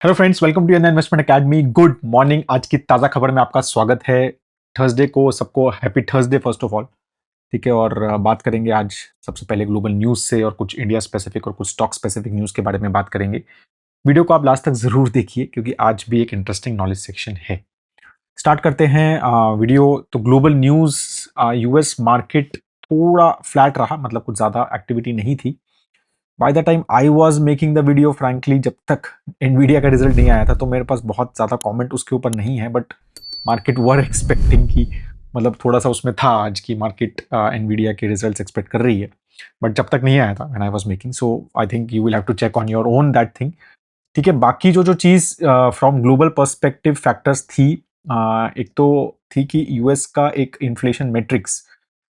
Hello friends, welcome to investment academy. Good morning. आज की ताज़ा खबर में आपका स्वागत है। थर्सडे को सबको happy Thursday first of all. ठीक है, और बात करेंगे आज सबसे पहले ग्लोबल न्यूज़ से और कुछ इंडिया स्पेसिफिक और कुछ स्टॉक स्पेसिफिक न्यूज़ के बारे में बात करेंगे। वीडियो को आप लास्ट तक ज़रूर देखिए क्योंकि आज भी एक इंटरेस्टिंग नॉलेज सेक्शन है। स्टार्ट करते हैं वीडियो। तो ग्लोबल न्यूज़, यूएस मार्केट थोड़ा फ्लैट रहा, मतलब कुछ ज़्यादा एक्टिविटी नहीं थी। By the time I was making the video, frankly जब तक एनवीडिया का रिजल्ट नहीं आया था तो मेरे पास बहुत ज़्यादा कमेंट उसके ऊपर नहीं है, बट मार्केट वर एक्सपेक्टिंग की, मतलब थोड़ा सा उसमें था आज की मार्केट एनवीडिया के रिजल्ट्स एक्सपेक्ट कर रही है। बट जब तक नहीं आया था when I was making, so I think you will have to check on your own that thing. ठीक है, बाकी जो जो चीज़ फ्रॉम ग्लोबल पर्सपेक्टिव फैक्टर्स थी, एक तो थी कि यूएस का एक इन्फ्लेशन मैट्रिक्स,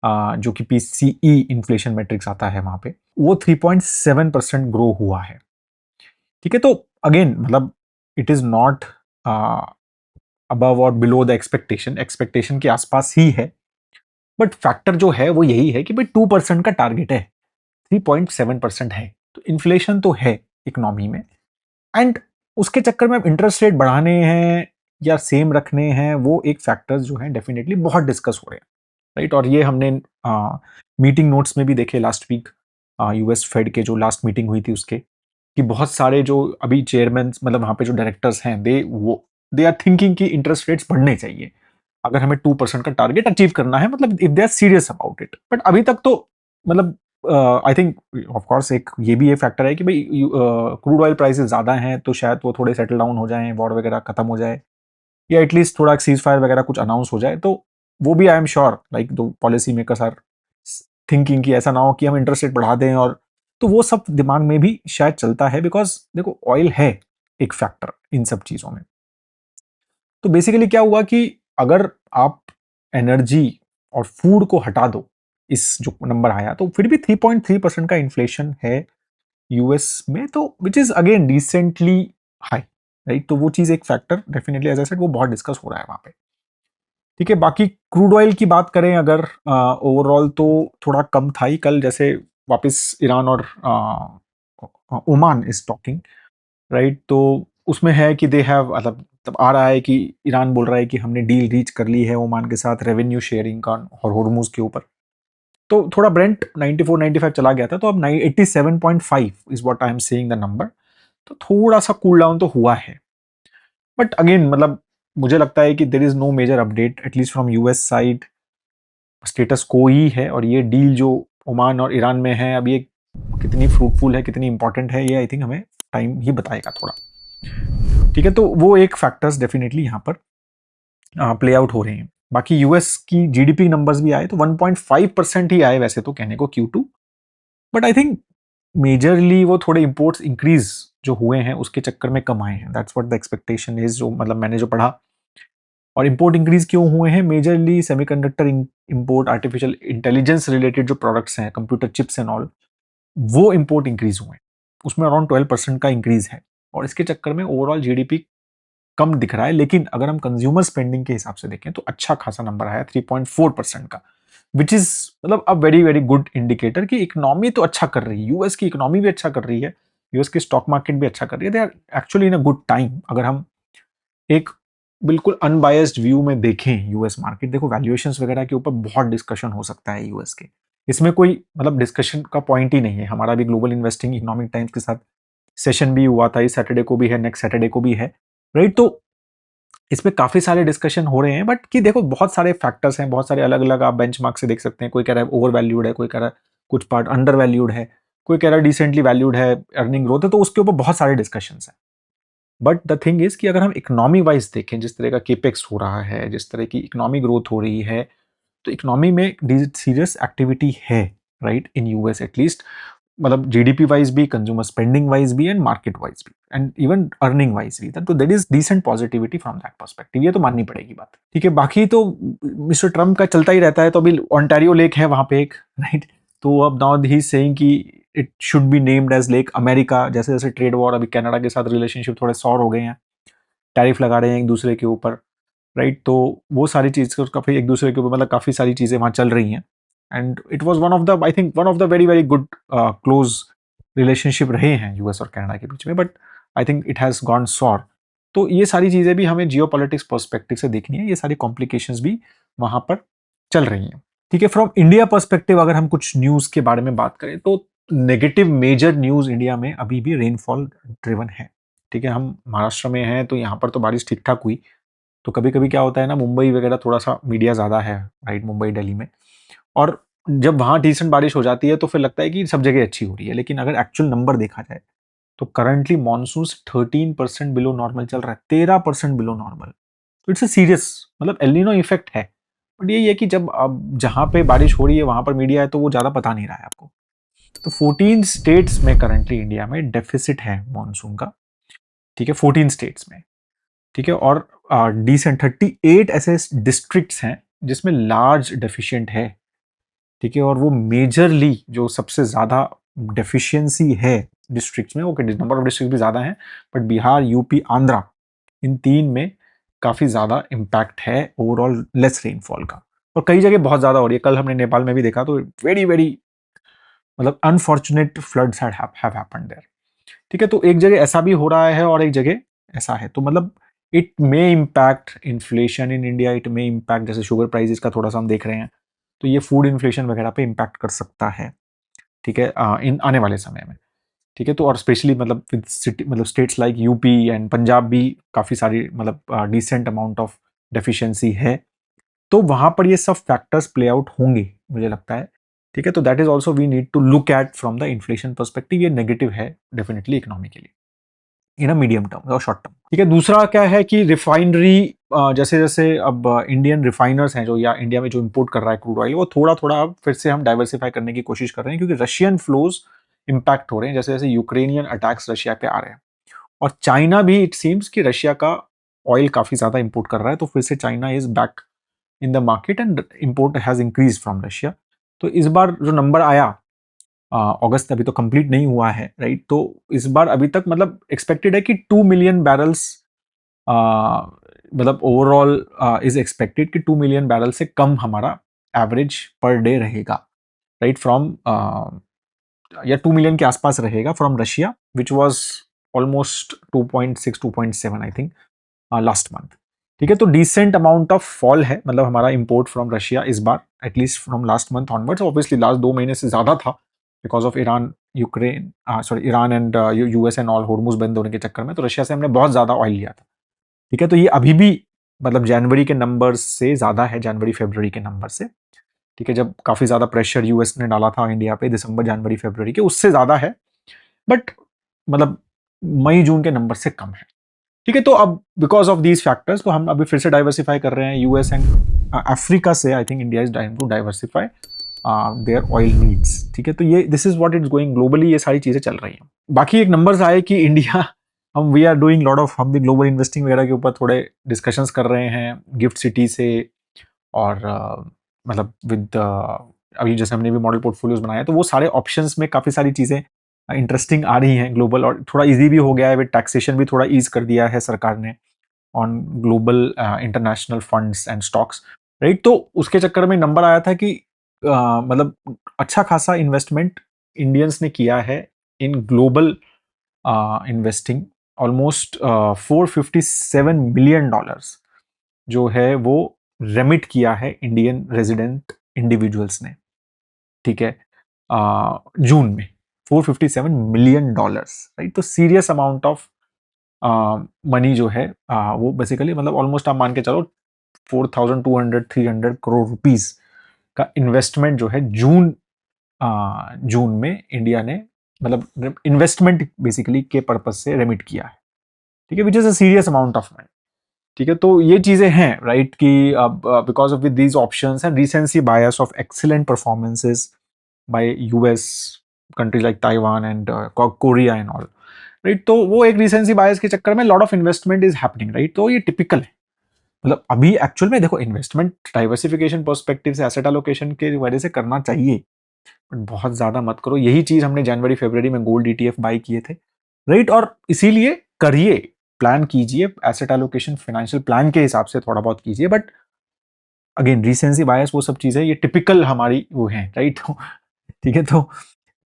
जो कि पीसीई इन्फ्लेशन मैट्रिक्स आता है वहां पे, वो 3.7% ग्रो हुआ है। ठीक है, तो अगेन मतलब इट इज नॉट अबव और बिलो द एक्सपेक्टेशन, एक्सपेक्टेशन के आसपास ही है। बट फैक्टर जो है वो यही है कि भाई 2% का टारगेट है, 3.7% है, तो इन्फ्लेशन तो है इकोनॉमी में। एंड उसके चक्कर में अब इंटरेस्ट रेट बढ़ाने हैं या सेम रखने हैं, वो एक फैक्टर्स जो है डेफिनेटली बहुत डिस्कस हो रहे हैं, राइट। और ये हमने मीटिंग नोट्स में भी देखे लास्ट वीक, यूएस फेड के जो लास्ट मीटिंग हुई थी उसके, कि बहुत सारे जो अभी चेयरमैन, मतलब वहाँ पे जो डायरेक्टर्स हैं, दे आर थिंकिंग कि इंटरेस्ट रेट्स बढ़ने चाहिए अगर हमें 2% का टारगेट अचीव करना है, मतलब if they are serious about it. But अभी तक तो मतलब आई थिंक ऑफ कोर्स एक ये भी एक फैक्टर है कि भाई क्रूड ऑयल प्राइसेस ज़्यादा हैं तो शायद वो थोड़े सेटल डाउन हो जाएं, वॉर वगैरह खत्म हो जाए, या एटलीस्ट थोड़ा सीज फायर वगैरह कुछ अनाउंस हो जाए, तो वो भी आई एम श्योर लाइक दो पॉलिसी मेकर्स आर थिंकिंग कि ऐसा ना हो कि हम इंटरेस्ट रेट बढ़ा दें, और तो वो सब दिमाग में भी शायद चलता है, बिकॉज देखो ऑयल है एक फैक्टर इन सब चीज़ों में। तो बेसिकली क्या हुआ कि अगर आप एनर्जी और फूड को हटा दो, इस जो नंबर आया, तो फिर भी 3.3% का इन्फ्लेशन है यूएस में, तो which is again decently high, right. तो वो चीज एक factor definitely, as I said, वो बहुत डिस्कस हो रहा है वहां पे। ठीक है, बाकी क्रूड ऑयल की बात करें अगर, ओवरऑल तो थोड़ा कम था ही कल, जैसे वापस ईरान और ओमान इज टॉकिंग, राइट। तो उसमें है कि दे हैव, मतलब तब आ रहा है कि ईरान बोल रहा है कि हमने डील रीच कर ली है ओमान के साथ रेवेन्यू शेयरिंग का और हॉर्मूज के ऊपर। तो थोड़ा ब्रेंट 94 95 चला गया था, तो अब 87.5 is what I am saying the number. तो थोड़ा सा कूल डाउन तो हुआ है, बट अगेन मतलब मुझे लगता है कि there is no major update at least from US side. Status quo ही है, और ये डील जो ओमान और ईरान में है, अब ये कितनी फ्रूटफुल है, कितनी इंपॉर्टेंट है, ये आई थिंक हमें टाइम ही बताएगा थोड़ा। ठीक है, तो वो एक फैक्टर्स डेफिनेटली यहाँ पर प्ले आउट हो रहे हैं। बाकी यूएस की जीडीपी नंबर्स भी आए तो 1.5% ही आए वैसे तो कहने को Q2, but I think majorly वो थोड़े इंपोर्ट्स इंक्रीज जो हुए हैं उसके चक्कर में कम आए हैं। That's what the expectation is, जो मतलब मैंने जो पढ़ा। और इंपोर्ट इंक्रीज क्यों हुए हैं? Majorly semiconductor import, artificial intelligence related जो प्रोडक्ट्स हैं, कंप्यूटर चिप्स एंड ऑल, वो इंपोर्ट इंक्रीज हुए हैं, उसमें अराउंड 12% का इंक्रीज है। और इसके चक्कर में ओवरऑल जीडीपी कम दिख रहा है, लेकिन अगर हम कंज्यूमर स्पेंडिंग के हिसाब से देखें तो अच्छा खासा नंबर आया 3.4% का, विच इज मतलब a very very good indicator कि इकोनॉमी तो अच्छा कर रही है, यूएस की इकोनॉमी भी अच्छा कर रही है, यूएस की स्टॉक मार्केट भी अच्छा कर रही है। They are actually in a good time. अगर हम एक बिल्कुल अनबायस्ड व्यू में देखें यूएस मार्केट, देखो वैल्यूएशंस वगैरह के ऊपर बहुत डिस्कशन हो सकता है यूएस के, इसमें कोई मतलब डिस्कशन का पॉइंट ही नहीं है। हमारा भी ग्लोबल इन्वेस्टिंग इकोनॉमिक टाइम्स के साथ सेशन भी हुआ था, इस सैटरडे को भी है, नेक्स्ट सैटरडे को भी है, राइट। तो इसमें काफी सारे डिस्कशन हो रहे हैं, बट कि देखो बहुत सारे फैक्टर्स हैं, बहुत सारे अलग अलग आप बेंचमार्क से देख सकते हैं। कोई कह रहा है ओवर वैल्यूड है, कोई कह रहा है कुछ पार्ट अंडर वैल्यूड है, कोई कह रहा है डिसेंटली वैल्यूड है, अर्निंग ग्रोथ है, तो उसके ऊपर बहुत सारे डिस्कशन हैं। बट द थिंग इज कि अगर हम इकोनॉमी वाइज देखें, जिस तरह का केपेक्स हो रहा है, जिस तरह की इकोनॉमी ग्रोथ हो रही है, तो इकोनॉमी में सीरियस एक्टिविटी है, राइट, इन यूएस एटलीस्ट। मतलब जीडीपी वाइज भी, कंज्यूमर स्पेंडिंग वाइज भी, एंड मार्केट वाइज भी, एंड इवन अर्निंग वाइज भी, तो there is decent positivity from that perspective, ये तो माननी पड़ेगी बात। ठीक है, बाकी तो मिस्टर ट्रम्प का चलता ही रहता है। तो अभी ऑन्टारियो लेक है वहां पे एक, राइट। तो अब नाउ ही सेइंग कि it should be named as lake America. जैसे जैसे ट्रेड वॉर, अभी कनाडा के साथ रिलेशनशिप थोड़े सॉर हो गए हैं, टैरिफ लगा रहे हैं एक दूसरे के ऊपर, राइट। तो वो सारी चीज़ काफ़ी एक दूसरे के ऊपर, मतलब काफ़ी सारी चीज़ें वहाँ चल रही हैं। And it was one of the, I think one of the very very good close relationship रहे हैं यूएस और कनाडा के बीच में। But I think it has gone sour. तो ये सारी चीज़ें भी हमें जियोपॉलिटिक्स पर्सपेक्टिव से देखनी है, ये सारी कॉम्प्लिकेशंस भी वहाँ पर चल रही हैं। ठीक है, फ्रॉम इंडिया पर्सपेक्टिव अगर हम कुछ न्यूज़ के बारे में बात करें तो नेगेटिव मेजर न्यूज़ इंडिया में अभी भी रेनफॉल ड्रिवन है। ठीक है, हम महाराष्ट्र में हैं तो यहाँ पर तो बारिश ठीक-ठाक हुई। तो कभी-कभी क्या होता है ना, मुंबई वगैरह थोड़ा-सा मीडिया ज़्यादा है, राइट, मुंबई, दिल्ली में, और जब वहाँ डिसेंट बारिश हो जाती है तो फिर लगता है कि सब जगह अच्छी हो रही है। लेकिन अगर एक्चुअल नंबर देखा जाए तो करंटली मॉनसून 13% बिलो नॉर्मल चल रहा है, 13% बिलो नॉर्मल। तो इट्स अ सीरियस, मतलब एल नीनो इफेक्ट है। बट यही है कि जब अब जहाँ पे बारिश हो रही है वहां पर मीडिया है तो वो ज़्यादा पता नहीं रहा है आपको। तो 14 स्टेट्स में करंटली इंडिया में डेफिसिट है मॉनसून का। ठीक है, 14 स्टेट्स में। ठीक है, और डिसेंट 38 ऐसे डिस्ट्रिक्ट्स हैं जिसमें लार्ज डेफिशिएंट है। ठीक है, और वो मेजरली जो सबसे ज़्यादा डेफिशिएंसी है डिस्ट्रिक्ट्स में, ओके, नंबर ऑफ डिस्ट्रिक्ट भी ज़्यादा हैं, बट बिहार, यूपी, आंध्रा, इन तीन में काफ़ी ज़्यादा इम्पैक्ट है ओवरऑल लेस रेनफॉल का। और कई जगह बहुत ज़्यादा हो रही है। कल हमने नेपाल में भी देखा तो वेरी वेरी, मतलब unfortunate floods have happened there. ठीक है, तो एक जगह ऐसा भी हो रहा है और एक जगह ऐसा है, तो मतलब it may impact inflation in India, it may impact, जैसे शुगर प्राइसेस का थोड़ा सा हम देख रहे हैं, तो ये फूड इन्फ्लेशन वगैरह पे इम्पैक्ट कर सकता है। ठीक है, इन आने वाले समय में। ठीक है, तो और स्पेशली मतलब विद सिटी, मतलब states like UP and Punjab भी काफ़ी सारी, मतलब डिसेंट अमाउंट ऑफ डेफिशिएंसी है। तो वहां पर ये सब फैक्टर्स प्ले आउट होंगे मुझे लगता है। ठीक है, तो that is also we need to look at from the inflation perspective. ये नेगेटिव है डेफिनेटली इकोनॉमी के लिए इन अ मीडियम टर्म और शॉर्ट टर्म। ठीक है, दूसरा क्या है कि रिफाइनरी, जैसे जैसे अब इंडियन रिफाइनर्स हैं जो, या इंडिया में जो इंपोर्ट कर रहा है क्रूड ऑयल, वो थोड़ा थोड़ा अब फिर से हम डाइवर्सिफाई करने की कोशिश कर रहे हैं, क्योंकि रशियन फ्लोज इम्पैक्ट हो रहे हैं, जैसे जैसे यूक्रेनियन अटैक्स रशिया पे आ रहे हैं। और चाइना भी इट सीम्स कि रशिया का ऑयल काफी ज्यादा इंपोर्ट कर रहा है, तो फिर से China is back in the market and import has increase from Russia. तो इस बार जो नंबर आया, अगस्त अभी तो कंप्लीट नहीं हुआ है, राइट, तो इस बार अभी तक मतलब एक्सपेक्टेड है कि 2 मिलियन बैरल्स, मतलब ओवरऑल इज एक्सपेक्टेड कि 2 मिलियन बैरल से कम हमारा एवरेज पर डे रहेगा, राइट, फ्रॉम या 2 मिलियन के आसपास रहेगा from Russia, which was almost 2.6 2.7 I think last month. ठीक है, तो डिसेंट अमाउंट ऑफ फॉल है, मतलब हमारा इंपोर्ट फ्रॉम रशिया इस बार, at least from last month onwards. Obviously last 2 महीने से ज्यादा था because of Iran, Ukraine, sorry, Iran and US and all Hormuz बंद होने के चक्कर में, तो रशिया से हमने बहुत ज्यादा ऑयल लिया था। ठीक है, तो ये अभी भी मतलब जनवरी के नंबर से ज्यादा है, जनवरी फरवरी के नंबर से। ठीक है, जब काफी ज्यादा प्रेशर यूएस ने डाला था इंडिया पे दिसंबर जनवरी फरवरी के, उससे ज्यादा है, बट मतलब मई जून के नंबर से कम है। ठीक है, तो अब बिकॉज ऑफ दीज फैक्टर्स तो हम अभी फिर से डाइवर्सिफाई कर रहे हैं यूएस एंड अफ्रीका से। I think India is trying to diversify their oil needs. ठीक है, तो ये this is what it's going globally, ये सारी चीजें चल रही हैं। बाकी एक नंबर्स आए कि इंडिया हम we are doing lot of, हम भी ग्लोबल इन्वेस्टिंग वगैरह के ऊपर थोड़े डिस्कशंस कर रहे हैं गिफ्ट सिटी से, और मतलब विद अभी जैसे हमने भी मॉडल पोर्टफोलियोज बनाए, तो वो सारे ऑप्शंस में काफ़ी सारी चीज़ें इंटरेस्टिंग आ रही हैं ग्लोबल, और थोड़ा इजी भी हो गया है, विद टैक्सेशन भी थोड़ा ईज कर दिया है सरकार ने on global international funds and stocks, right. तो उसके चक्कर में नंबर आया था कि मतलब अच्छा खासा इन्वेस्टमेंट इंडियंस ने किया है in global investing, almost $457 million जो है वो रेमिट किया है इंडियन रेजिडेंट इंडिविजुअल्स ने। ठीक है, जून में $457 मिलियन, राइट। तो सीरियस अमाउंट ऑफ मनी जो है वो बेसिकली, मतलब ऑलमोस्ट आप मान के चलो 4,200 300 करोड़ रुपीज का इन्वेस्टमेंट जो है जून में इंडिया ने, मतलब इन्वेस्टमेंट बेसिकली के पर्पज से रेमिट किया है। ठीक है, which is a serious amount of money. ठीक है, तो ये चीजें हैं, राइट, कि because of with these options and recency bias of excellent performances by US, countries like Taiwan and Korea and all, right. तो वो एक रिसेंसी बायस के चक्कर में lot of investment is happening, right. तो ये टिपिकल है, मतलब अभी एक्चुअल में देखो इन्वेस्टमेंट डाइवर्सिफिकेशन पर्सपेक्टिव से, एसेट एलोकेशन के वजह से करना चाहिए, बट बहुत ज्यादा मत करो। यही चीज हमने जनवरी फरवरी में गोल्ड ईटीएफ बाय किए थे, राइट। और इसीलिए करिए, प्लान कीजिए, एसेट एलोकेशन फाइनेंशियल प्लान के हिसाब से थोड़ा बहुत कीजिए, बट अगेन रिसेंसी बायस वो सब चीजें ये टिपिकल हमारी वो हैं, राइट। ठीक है, तो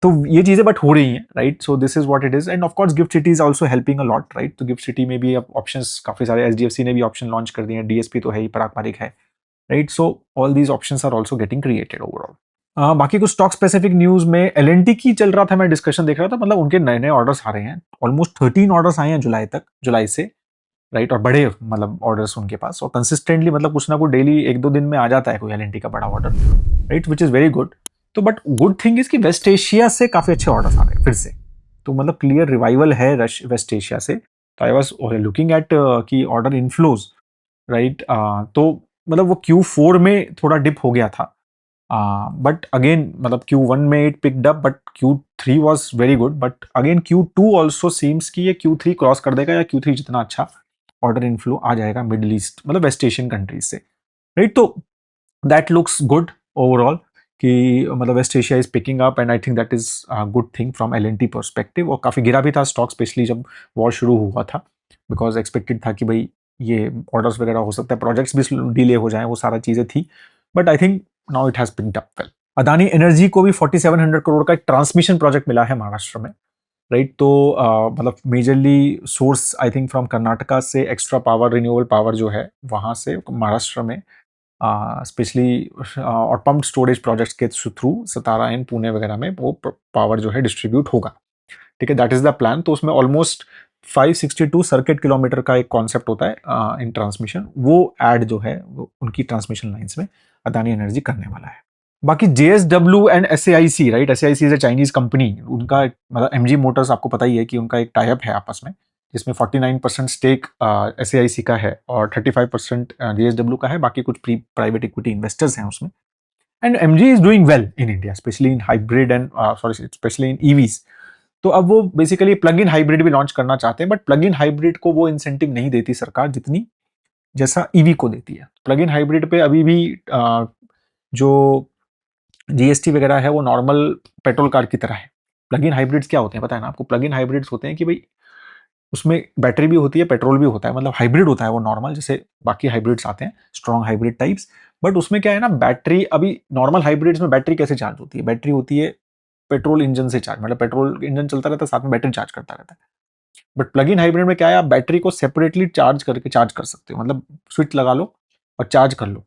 तो ये चीजें बट हो रही हैं, right? So this is what it is, end of course gift city is also helping a lot, right? तो गिफ्ट सिटी में भी अब ऑप्शंस काफी सारे, एचडीएफसी ने भी ऑप्शन लॉन्च कर दिए हैं, डीएसपी तो है ही, पराग पारिक है, right? So all these options are also getting created overall. बाकी कुछ स्टॉक स्पेसिफिक न्यूज में एलएनटी की चल रहा था, मैं डिस्कशन देख रहा था, मतलब उनके नए नए ऑर्डर्स आ रहे हैं, ऑलमोस्ट 13 ऑर्डर्स आए हैं जुलाई से, राइट? और बड़े मतलब ऑर्डर्स उनके पास, और कंसिस्टेंटली मतलब कुछ ना कुछ डेली एक दो दिन में आ जाता है कोई एलएनटी का बड़ा order, right? Which is very good. तो बट गुड थिंग इज कि वेस्ट एशिया से काफी अच्छे ऑर्डर्स आ रहे हैं फिर से, तो मतलब क्लियर रिवाइवल है वेस्ट एशिया से। तो आई वॉज लुकिंग एट की ऑर्डर इनफ्लोज, राइट? तो मतलब वो Q4 में थोड़ा डिप हो गया था, बट अगेन मतलब Q1 में it picked up, but Q3 was very good, but again Q2 also seems कि ये Q3 क्रॉस कर देगा, या Q3 जितना अच्छा ऑर्डर इनफ्लो आ जाएगा मिडिल ईस्ट मतलब वेस्ट एशियन कंट्रीज से, राइट? तो दैट लुक्स गुड ओवरऑल, कि मतलब West Asia is picking up, and I think that is good thing from L and T perspective. और काफी गिरा भी था स्टॉक, स्पेशली जब वॉर शुरू हुआ था, बिकॉज एक्सपेक्टेड था कि भाई ये ऑर्डर्स वगैरह हो सकता है, प्रोजेक्ट्स भी डिले हो जाए, वो सारा चीजें थी, but I think now it has picked up well. Adani energy को भी 4700 करोड़ का एक ट्रांसमिशन प्रोजेक्ट मिला है महाराष्ट्र में, राइट? तो मतलब majorly source I think from Karnataka से एक्स्ट्रा पावर, रिन्यूएबल पावर जो है वहां से महाराष्ट्र में, स्पेशली और पम्प स्टोरेज प्रोजेक्ट्स के थ्रू सतारा एंड पुणे वगैरह में वो पावर जो है डिस्ट्रीब्यूट होगा, ठीक है? That is the plan. तो उसमें ऑलमोस्ट 562 सर्किट किलोमीटर का एक कॉन्सेप्ट होता है इन ट्रांसमिशन, वो ऐड जो है वो उनकी ट्रांसमिशन लाइंस में अदानी एनर्जी करने वाला है। बाकी JSW and SAIC, right? SAIC is a Chinese company, उनका मतलब MG मोटर्स आपको पता ही है कि उनका एक टाइप है आपस में, जिसमें 49% स्टेक SAIC का है और 35% JSW का है, बाकी कुछ प्राइवेट इक्विटी इन्वेस्टर्स हैं उसमें। And MG is doing well in India, specially in hybrid and sorry specially in EVs. तो अब वो बेसिकली प्लग इन हाइब्रिड भी लॉन्च करना चाहते हैं, बट प्लग इन हाइब्रिड को वो इंसेंटिव नहीं देती सरकार जितनी जैसा ईवी को देती है। प्लग इन हाइब्रिड पे अभी भी जो जीएसटी वगैरह है वो नॉर्मल पेट्रोल कार की तरह है। प्लग इन हाइब्रिड्स क्या होते हैं पता है ना आपको? प्लग इन हाइब्रिड्स होते हैं कि भाई उसमें बैटरी भी होती है, पेट्रोल भी होता है, मतलब हाइब्रिड होता है वो नॉर्मल, जैसे बाकी हाइब्रिड्स आते हैं स्ट्रॉन्ग हाइब्रिड टाइप्स। बट उसमें क्या है ना, बैटरी, अभी नॉर्मल हाइब्रिड्स में बैटरी कैसे चार्ज होती है? बैटरी होती है पेट्रोल इंजन से चार्ज, मतलब पेट्रोल इंजन चलता रहता है, साथ में बैटरी चार्ज करता रहता है। बट प्लग इन हाइब्रिड में क्या है, आप बैटरी को सेपरेटली चार्ज करके चार्ज कर सकते हो, मतलब स्विच लगा लो और चार्ज कर लो,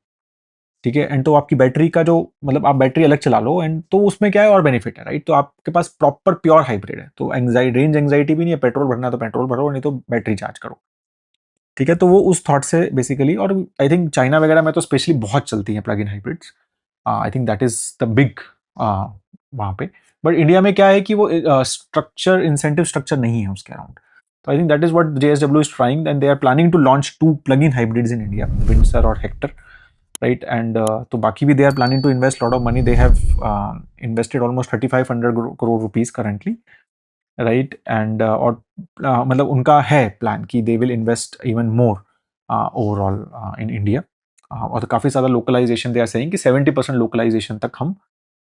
ठीक है? एंड तो आपकी बैटरी का जो मतलब आप बैटरी अलग चला लो, एंड तो उसमें क्या है और बेनिफिट है, राइट? तो आपके पास प्रॉपर प्योर हाइब्रिड है, तो एंग्जाइटी रेंज एंग्जाइटी भी नहीं है, पेट्रोल भरना है तो पेट्रोल भरो, नहीं तो बैटरी चार्ज करो, ठीक है? तो वो उस थॉट से बेसिकली, और आई थिंक चाइना वगैरह में तो स्पेशली बहुत चलती है plug in hybrids. I think that is the big वहाँ पे। बट इंडिया में क्या है कि वो स्ट्रक्चर, इंसेंटिव स्ट्रक्चर नहीं है उसके अराउंड। तो I think that is what JSW is trying, and they are planning to launch 2 plug in hybrids in India, Windsor और हेक्टर, right? And तो बाकी भी they are planning to invest lot of money. They have invested almost 3500 crore rupees currently, right? And और मतलब उनका है plan कि they will invest even more overall in India, और काफी ज्यादा लोकलाइजेशन, they are saying कि 70% लोकलाइजेशन तक हम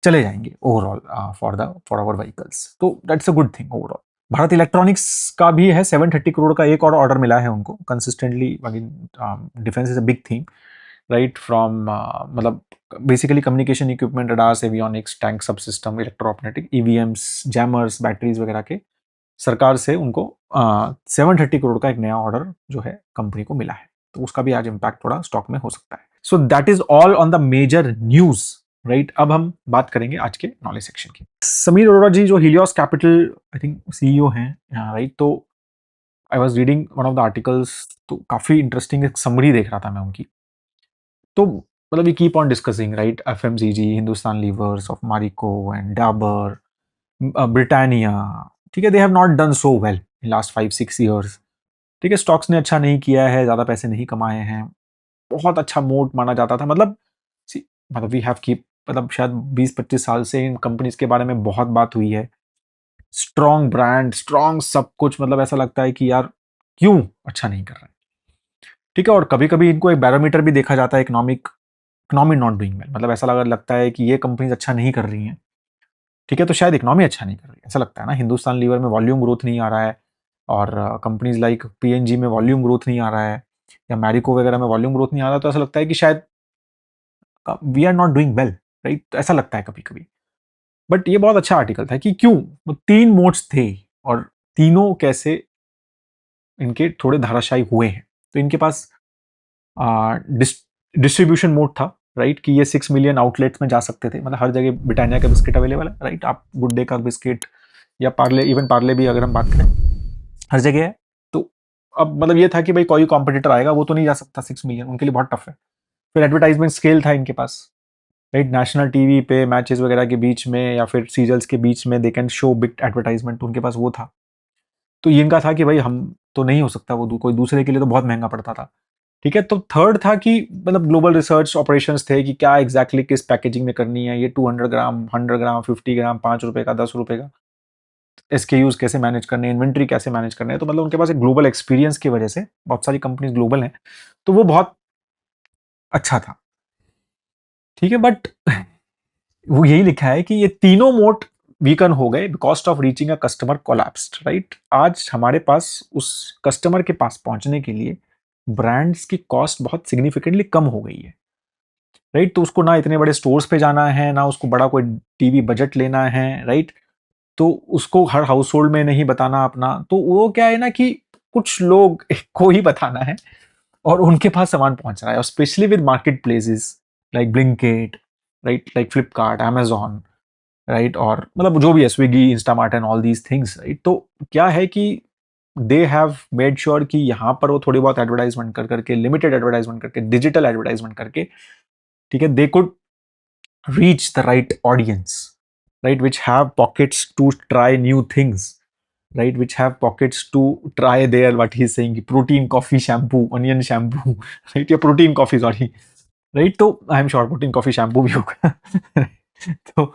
चले जाएंगे ओवरऑल फॉर आवर व्हीकल्स। तो that's a good thing overall. Bharat electronics का भी है 730 करोड़ का एक और ऑर्डर मिला है उनको consistently. Defence is a big thing, right? From मतलब basically communication equipment, radars, avionics, tank सब system, electrooptic, EVMs, jammers, batteries वगैरह के सरकार से उनको 730 करोड़ का एक नया ऑर्डर जो है कंपनी को मिला है, तो उसका भी आज इम्पैक्ट थोड़ा स्टॉक में हो सकता है। So that is all on the major news, right? अब हम बात करेंगे आज के नॉलेज सेक्शन की। समीर अरोड़ा जी जो Helios capital I think CEO हैं, राइट? तो I was reading one of the articles, तो काफी इंटरेस्टिंग एक समरी देख रहा था मैं उनकी। तो मतलब we keep on discussing, right? FMCG, Hindustan Levers of Marico and Dabur, Britannia, ठीक है? They have not done so well in last 5-6 years, ठीक है? स्टॉक्स ने अच्छा नहीं किया है, ज्यादा पैसे नहीं कमाए हैं, बहुत अच्छा मोड माना जाता था, मतलब मतलब वी हैव कीप, मतलब शायद 20-25 साल से इन कंपनीज के बारे में बहुत बात हुई है, स्ट्रॉन्ग ब्रांड, स्ट्रॉन्ग सब कुछ, मतलब ऐसा लगता है कि यार क्यों अच्छा नहीं कर रहे हैं, ठीक है? और कभी कभी इनको एक बैरोमीटर भी देखा जाता है, इकोनॉमी नॉट डूइंग वेल, मतलब ऐसा लगता है कि ये कंपनीज अच्छा नहीं कर रही हैं, ठीक है? तो शायद इकोनॉमी अच्छा नहीं कर रही है, ऐसा लगता है ना। हिंदुस्तान लीवर में वॉल्यूम ग्रोथ नहीं आ रहा है, और कंपनीज लाइक PNG में वॉल्यूम ग्रोथ नहीं आ रहा है, या मैरिको वगैरह में वॉल्यूम ग्रोथ नहीं आ रहा, तो ऐसा लगता है कि शायद we are not doing well, right? तो ऐसा लगता है कभी कभी। बट ये बहुत अच्छा आर्टिकल था कि क्यों वो 3 मोड्स थे और तीनों कैसे इनके थोड़े धाराशायी हुए हैं। तो इनके पास डिस्ट्रीब्यूशन मोड था, राइट, कि ये 6 मिलियन आउटलेट्स में जा सकते थे, मतलब हर जगह ब्रिटानिया का बिस्किट अवेलेबल है, राइट, आप गुड डे का बिस्किट या पार्ले, इवन पार्ले भी अगर हम बात करें हर जगह है। तो अब मतलब ये था कि भाई कोई कॉम्पिटिटर आएगा वो तो नहीं जा सकता, 6 मिलियन उनके लिए बहुत टफ है। फिर एडवर्टाइजमेंट स्केल था इनके पास, राइट, नेशनल टीवी पे मैचेस वगैरह के बीच में या फिर सीरियल्स के बीच में they can show big advertisement, उनके पास वो था। तो ये इनका था कि भाई हम तो नहीं हो सकता, वो कोई दूसरे के लिए तो बहुत महंगा पड़ता था। ठीक है, तो थर्ड था कि मतलब ग्लोबल रिसर्च ऑपरेशंस थे कि क्या एग्जैक्टली किस पैकेजिंग में करनी है, ये 200 ग्राम, 100 ग्राम, 50 ग्राम, 5 रुपए का, 10 रुपए का, एसकेयूज कैसे मैनेज करने, इन्वेंट्री कैसे मैनेज करने है। तो मतलब उनके पास एक ग्लोबल एक्सपीरियंस की वजह से, बहुत सारी कंपनीज ग्लोबल हैं, तो वो बहुत अच्छा था। ठीक है, बट वो यही लिखा है कि ये तीनों मोड वीकन हो गए cost of reaching a customer collapsed, right. आज हमारे पास उस कस्टमर के पास पहुंचने के लिए ब्रांड्स की कॉस्ट बहुत सिग्निफिकेंटली कम हो गई है, राइट। तो उसको ना इतने बड़े स्टोर्स पे जाना है, ना उसको बड़ा कोई टीवी बजट लेना है, राइट। तो उसको हर हाउस होल्ड में नहीं बताना अपना, तो वो क्या है ना कि कुछ लोग को ही बताना है और उनके पास सामान पहुंच रहा है, और specially with market places like Blinkit, right, like Flipkart, amazon, right, और मतलब जो भी है, Swiggy, Instamart and all these things, right. तो क्या है कि दे हैव मेड श्योर कि यहाँ पर वो थोड़ी बहुत एडवर्टाइजमेंट कर करके, लिमिटेड एडवर्टाइजमेंट करके, डिजिटल एडवर्टाइजमेंट करके, ठीक है, they could reach the right audience, right, which have pockets to try new things, right, which have pockets to try their, what he's saying, protein coffee shampoo, onion shampoo, right, या protein coffee, sorry, right। तो I am sure protein coffee shampoo भी होगा। तो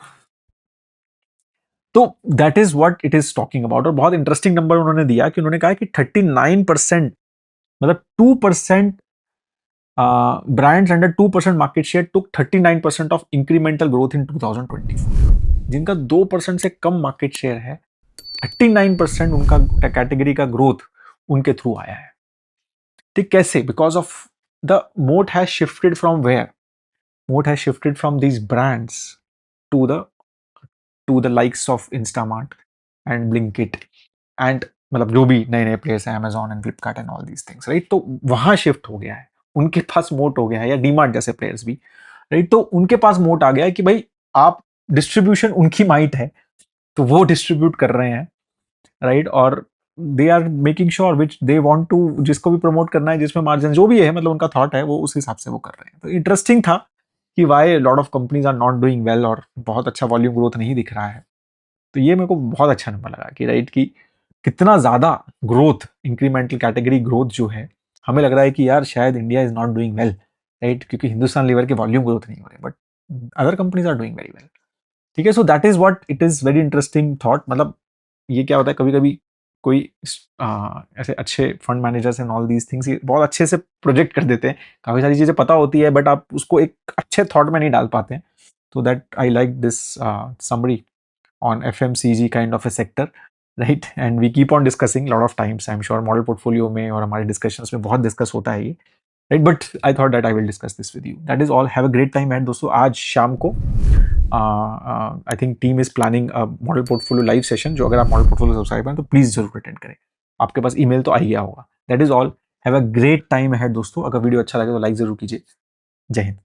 तो that is what it is talking about. और बहुत interesting number उन्होंने दिया कि उन्होंने कहा कि 39%, मतलब 2%, brands under 2% market share took 39% of incremental growth in 2024। जिनका 2% से कम मार्केट शेयर है, 39% उनका कैटेगरी का ग्रोथ उनके थ्रू आया है। ठीक, कैसे? Because of the moat has shifted from where, moat has shifted from these brands to the likes of Instamart and Blinkit and मतलब जो भी नए नए प्लेयर्स हैं, Amazon and Flipkart and all these things, right. तो वहां शिफ्ट हो गया है, उनके पास मोट हो गया है, या डीमार्ट जैसे प्लेयर्स भी, राइट। तो उनके पास मोट आ गया है कि भाई आप डिस्ट्रीब्यूशन, उनकी माइट है तो वो डिस्ट्रीब्यूट कर रहे हैं, राइट। और they are making sure which they want to, जिसको भी प्रमोट करना है, जिसमें मार्जिन जो भी है, मतलब उनका थॉट है वो उस हिसाब से वो कर रहे हैं। तो इंटरेस्टिंग था कि why lot of companies are not doing well और बहुत अच्छा वॉल्यूम ग्रोथ नहीं दिख रहा है। तो ये मेरे को बहुत अच्छा नंबर लगा कि राइट, कि कितना ज्यादा ग्रोथ, इंक्रीमेंटल कैटेगरी ग्रोथ जो है, हमें लग रहा है कि यार शायद India is not doing well, right, क्योंकि हिंदुस्तान लीवर के वॉल्यूम ग्रोथ नहीं हो रहे, but other companies are doing very well. ठीक है, so that is what it is, very interesting thought. मतलब ये क्या होता है, कभी कभी कोई ऐसे अच्छे fund managers and all these things बहुत अच्छे से प्रोजेक्ट कर देते हैं, काफी सारी चीजें पता होती है, बट आप उसको एक अच्छे थॉट में नहीं डाल पाते हैं। तो that I like this summary on FMCG kind of a sector, right? And we keep on discussing lot of times, I'm sure model portfolio में और हमारे डिस्कशंस में बहुत डिस्कस होता है ये, right. But I thought that I will discuss this with you. That is all, have a great time and दोस्तों, आज शाम को I think team is planning model portfolio live session, जो अगर आप मॉडल पोर्टफोलियो सब्सक्राइब हैं तो please जरूर अटेंड करें, आपके पास ईमेल तो आ गया होगा। That is all, have a great time है दोस्तों। अगर वीडियो अच्छा लगे तो लाइक जरूर कीजिए। जय हिंद।